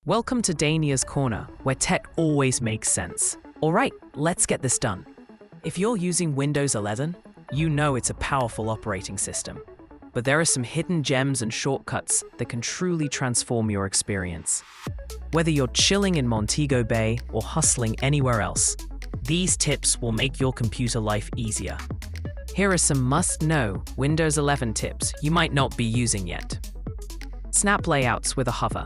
Welcome to Dania's Corner, where tech always makes sense. Alright, let's get this done. If you're using Windows 11, you know it's a powerful operating system. But there are some hidden gems and shortcuts that can truly transform your experience. Whether you're chilling in Montego Bay or hustling anywhere else, these tips will make your computer life easier. Here are some must-know Windows 11 tips you might not be using yet. Snap layouts with a hover.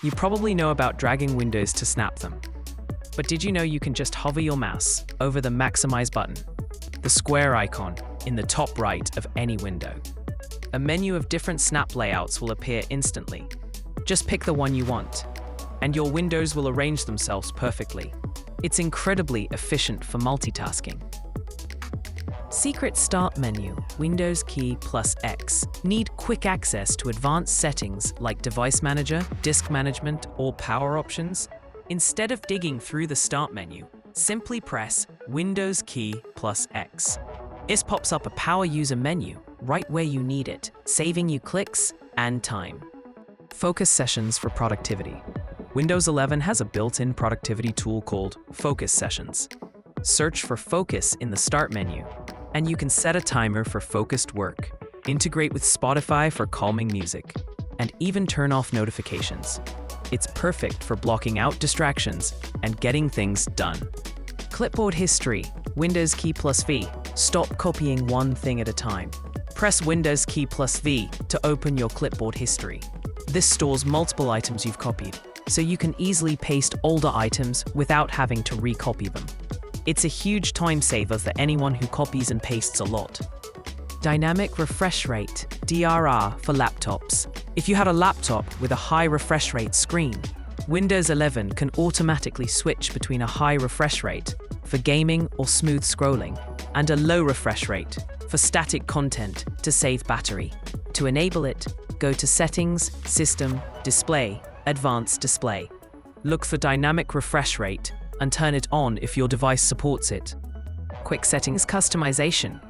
You probably know about dragging windows to snap them. But did you know you can just hover your mouse over the Maximize button, the square icon in the top right of any window? A menu of different snap layouts will appear instantly. Just pick the one you want, and your windows will arrange themselves perfectly. It's incredibly efficient for multitasking. Secret Start menu, Windows key plus X. Need quick access to advanced settings like Device Manager, Disk Management, or Power Options? Instead of digging through the Start menu, simply press Windows key plus X. This pops up a Power User menu right where you need it, saving you clicks and time. Focus Sessions for productivity. Windows 11 has a built-in productivity tool called Focus Sessions. Search for Focus in the Start menu, and you can set a timer for focused work, integrate with Spotify for calming music, and even turn off notifications. It's perfect for blocking out distractions and getting things done. Clipboard history, Windows key plus V. Stop copying one thing at a time. Press Windows key plus V to open your clipboard history. This stores multiple items you've copied, so you can easily paste older items without having to recopy them. It's a huge time saver for anyone who copies and pastes a lot. Dynamic refresh rate, DRR, for laptops. If you had a laptop with a high refresh rate screen, Windows 11 can automatically switch between a high refresh rate for gaming or smooth scrolling and a low refresh rate for static content to save battery. To enable it, go to Settings, System, Display, Advanced Display. Look for Dynamic Refresh Rate and turn it on if your device supports it. Quick Settings Customization.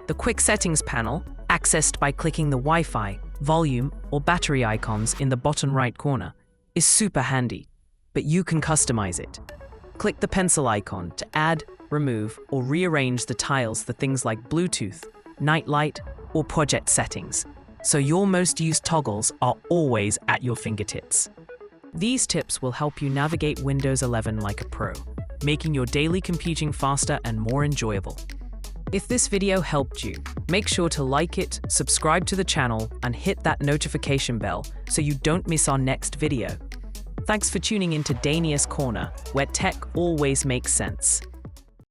The Quick Settings panel, accessed by clicking the Wi-Fi, volume, or battery icons in the bottom right corner, is super handy, but you can customize it. Click the pencil icon to add, remove, or rearrange the tiles for things like Bluetooth, night light, or project settings, so your most used toggles are always at your fingertips. These tips will help you navigate Windows 11 like a pro, making your daily computing faster and more enjoyable. If this video helped you, make sure to like it, subscribe to the channel, and hit that notification bell so you don't miss our next video. Thanks for tuning in to Dania's Corner, where tech always makes sense.